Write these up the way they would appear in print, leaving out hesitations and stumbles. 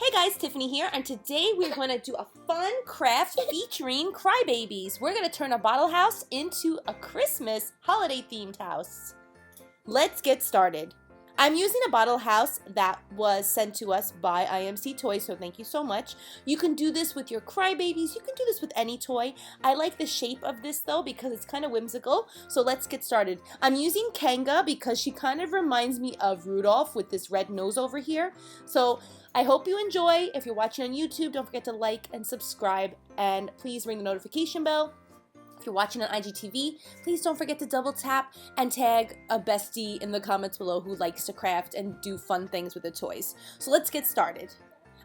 Hey guys, Tiffany here, and today we're going to do a fun craft featuring crybabies. We're going to turn a bottle house into a Christmas holiday themed house. Let's get started. I'm using a bottle house that was sent to us by IMC Toys, so thank you so much. You can do this with your crybabies. You can do this with any toy. I like the shape of this though because it's kind of whimsical, so let's get started. I'm using Kanga because she kind of reminds me of Rudolph with this red nose over here. So I hope you enjoy. If you're watching on YouTube, don't forget to like and subscribe, and please ring the notification bell. If you're watching on IGTV, please don't forget to double tap and tag a bestie in the comments below who likes to craft and do fun things with the toys. So let's get started.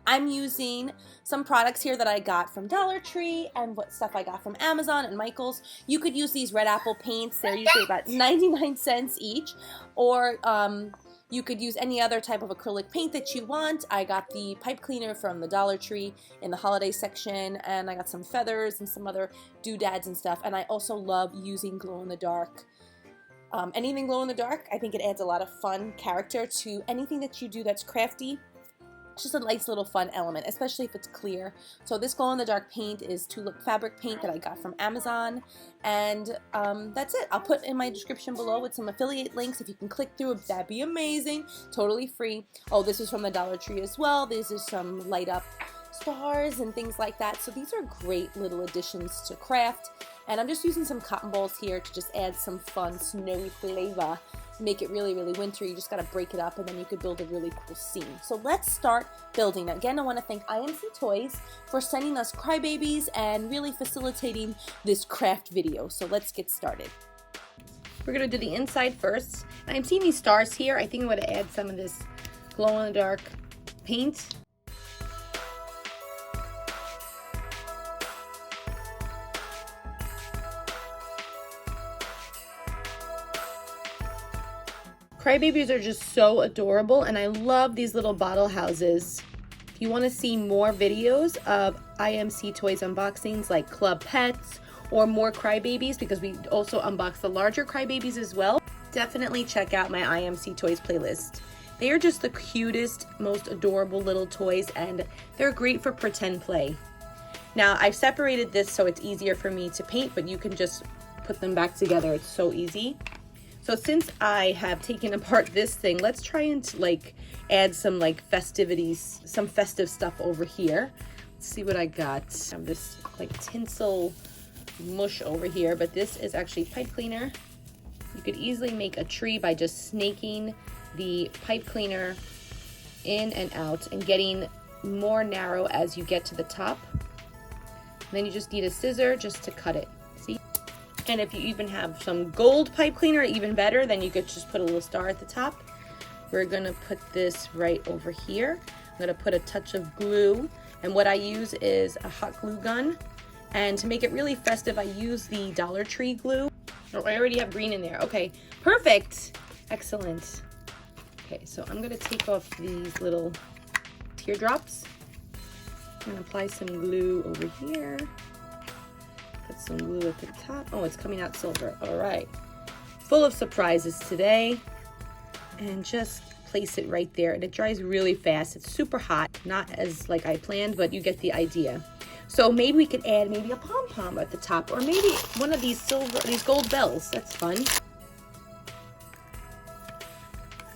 I'm using some products here that I got from Dollar Tree and what stuff I got from Amazon and Michaels. You could use these red apple paints. They're usually about 99 cents each, or you could use any other type of acrylic paint that you want. I got the pipe cleaner from the Dollar Tree in the holiday section, and I got some feathers and some other doodads and stuff. And I also love using glow-in-the-dark. Anything glow-in-the-dark, I think it adds a lot of fun character to anything that you do that's crafty. It's just a nice little fun element, especially if it's clear. So this glow-in-the-dark paint is tulip fabric paint that I got from Amazon, and that's it. I'll put in my description below with some affiliate links. If you can click through, that'd be amazing. Totally free. Oh, this is from the Dollar Tree as well. These are some light up stars and things like that. So these are great little additions to craft, and I'm just using some cotton balls here to just add some fun snowy flavor. Make it really, really wintry. You just got to break it up, and then you could build a really cool scene. So let's start building. Again, I want to thank IMC Toys for sending us crybabies and really facilitating this craft video. So let's get started. We're going to do the inside first. I'm seeing these stars here. I think I'm going to add some of this glow-in-the-dark paint. Crybabies are just so adorable, and I love these little bottle houses. If you want to see more videos of IMC Toys unboxings like Club Pets or more crybabies, because we also unbox the larger crybabies as well, definitely check out my IMC Toys playlist. They are just the cutest, most adorable little toys, and they're great for pretend play. Now, I've separated this so it's easier for me to paint, but you can just put them back together. It's so easy. So since I have taken apart this thing, let's try and add some festivities, some festive stuff over here. Let's see what I got. I have this tinsel mush over here, but this is actually pipe cleaner. You could easily make a tree by just snaking the pipe cleaner in and out and getting more narrow as you get to the top. And then you just need a scissor just to cut it. See? And if you even have some gold pipe cleaner, even better, then you could just put a little star at the top. We're gonna put this right over here. I'm gonna put a touch of glue, and what I use is a hot glue gun. And to make it really festive, I use the Dollar Tree glue. Oh, I already have green in there. Okay, perfect. Excellent. Okay, so I'm gonna take off these little teardrops and apply some glue over here. Put some glue at the top. Oh, it's coming out silver. All right. Full of surprises today. And just place it right there. And it dries really fast. It's super hot. Not as I planned, but you get the idea. So maybe we could add maybe a pom-pom at the top, or maybe one of these gold bells. That's fun.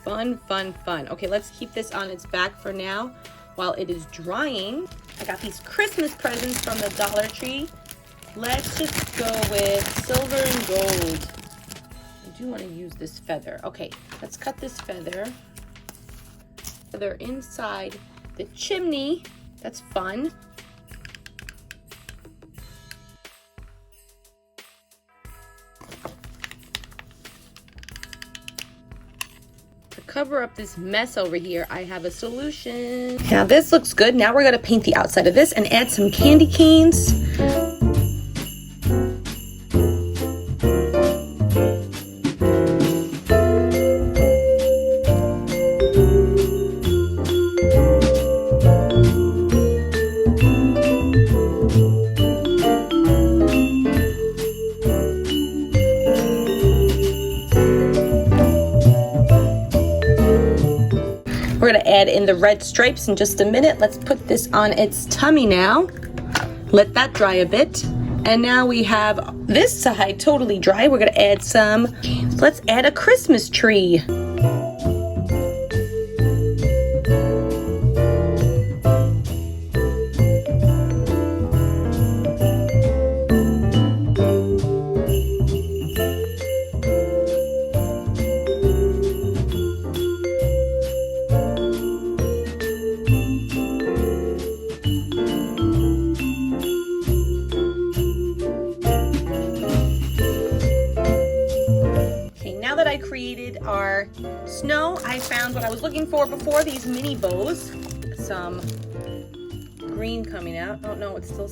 Fun, fun, fun. Okay, let's keep this on its back for now while it is drying. I got these Christmas presents from the Dollar Tree. Let's just go with silver and gold. I do want to use this feather. Okay, let's cut this feather. Feather inside the chimney. That's fun. To cover up this mess over here, I have a solution. Now this looks good. Now we're going to paint the outside of this and add some candy canes. We're going to add in the red stripes in just a minute. Let's put this on its tummy now. Let that dry a bit. And now we have this side totally dry. We're gonna add some, let's add a Christmas tree. I created our snow. I found what I was looking for before, these mini bows. Some green coming out. Oh no, it's still,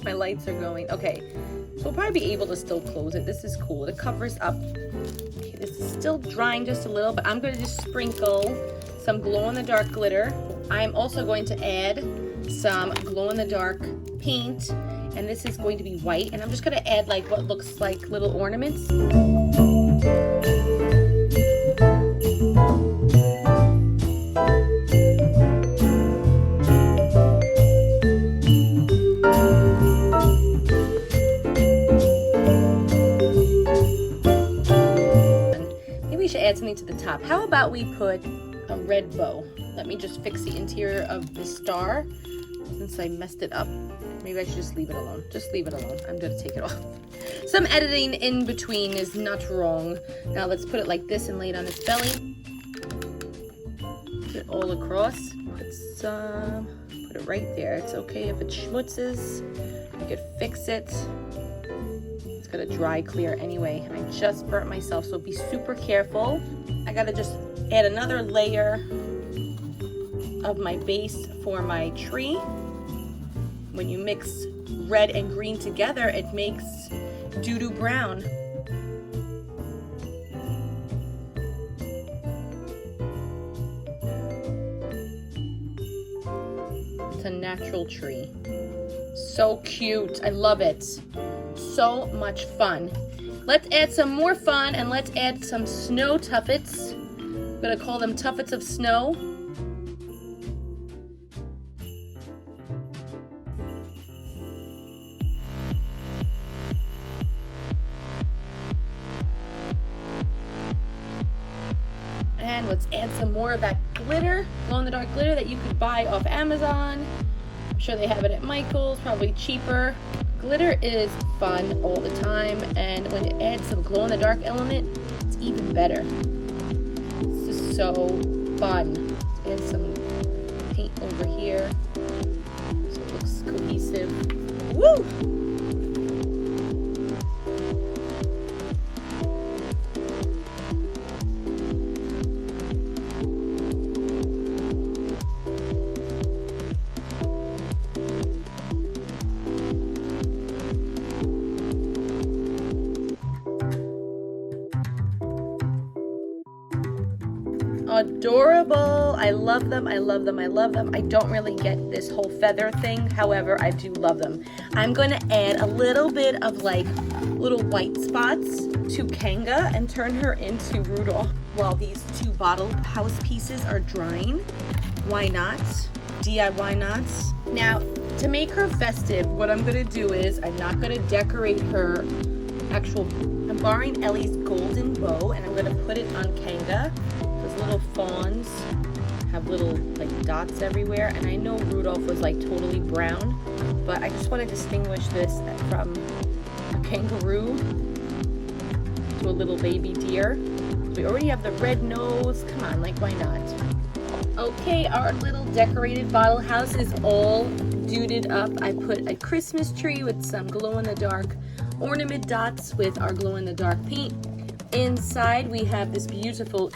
my lights are going. Okay, so we'll probably be able to still close it. This is cool. It covers up. Okay, this is still drying just a little, but I'm going to just sprinkle some glow-in-the-dark glitter. I'm also going to add some glow-in-the-dark paint, and this is going to be white, and I'm just going to add like what looks like little ornaments. Add something to the top. How about we put a red bow? Let me just fix the interior of the star since I messed it up. Maybe I should just leave it alone. Just leave it alone. I'm gonna take it off. Some editing in between is not wrong. Now let's put it like this and lay it on its belly. Put it all across. Put it right there. It's okay if it schmutzes. You could fix it. Gonna dry clear anyway. I just burnt myself, so be super careful. I gotta just add another layer of my base for my tree. When you mix red and green together, it makes doo-doo brown. It's a natural tree. So cute. I love it. So much fun. Let's add some more fun, and let's add some snow tuffets. I'm gonna call them tuffets of snow. And let's add some more of that glitter, glow-in-the-dark glitter that you could buy off Amazon. I'm sure they have it at Michael's, probably cheaper. Glitter is fun all the time, and when it adds some glow-in-the-dark element, it's even better. This is so fun. Let's add some paint over here so it looks cohesive. Woo! Adorable. I love them. I love them. I love them. I don't really get this whole feather thing. However, I do love them. I'm going to add a little bit of like little white spots to Kanga and turn her into Rudolph while these two bottle house pieces are drying. Why not? DIY knots. Now, to make her festive, what I'm going to do is I'm not going to decorate her I'm borrowing Ellie's golden bow, and I'm going to put it on Kanga. Little fawns have little like dots everywhere, and I know Rudolph was like totally brown, but I just want to distinguish this from a kangaroo to a little baby deer. We already have the red nose. Come on, like why not? Okay, our little decorated bottle house is all duded up. I put a Christmas tree with some glow-in-the-dark ornament dots with our glow-in-the-dark paint. Inside we have this beautiful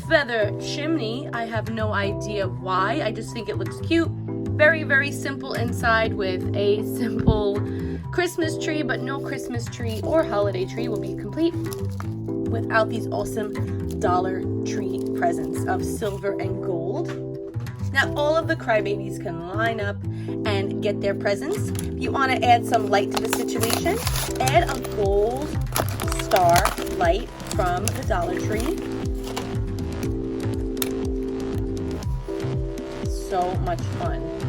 feather chimney. I have no idea why. I just think it looks cute. Very, very simple inside with a simple Christmas tree, but no Christmas tree or holiday tree will be complete without these awesome Dollar Tree presents of silver and gold. Now all of the crybabies can line up and get their presents. If you want to add some light to the situation, add a gold star light from the Dollar Tree. so much fun.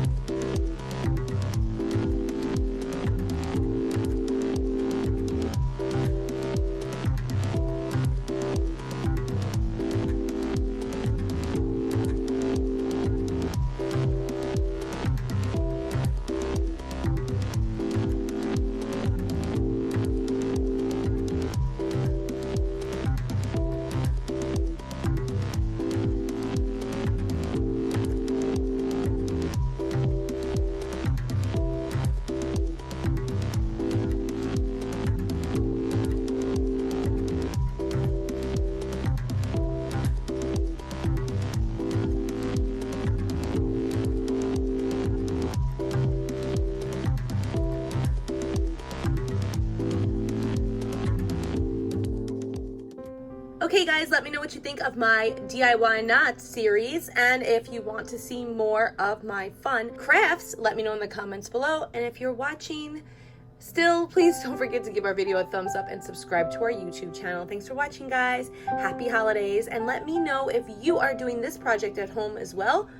Okay guys, let me know what you think of my DIY Knots series, and if you want to see more of my fun crafts, let me know in the comments below. And if you're watching still, please don't forget to give our video a thumbs up and subscribe to our YouTube channel. Thanks for watching guys, happy holidays, and let me know if you are doing this project at home as well.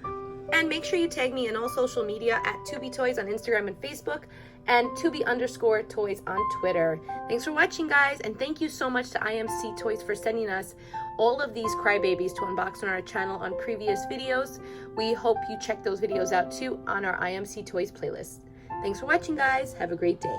And make sure you tag me in all social media at TubiToys on Instagram and Facebook, and Tubi_toys on Twitter. Thanks for watching guys, and thank you so much to IMC Toys for sending us all of these crybabies to unbox on our channel on previous videos. We hope you check those videos out too on our IMC Toys playlist. Thanks for watching guys, have a great day.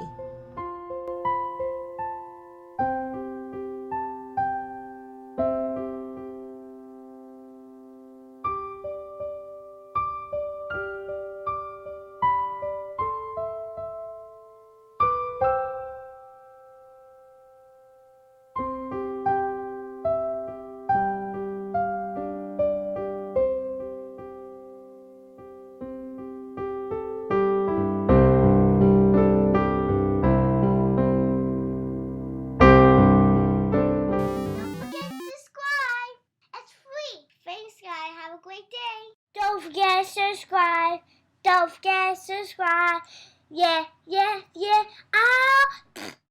Have a great day. Don't forget to subscribe. Don't forget to subscribe. Yeah, yeah, yeah. Ah.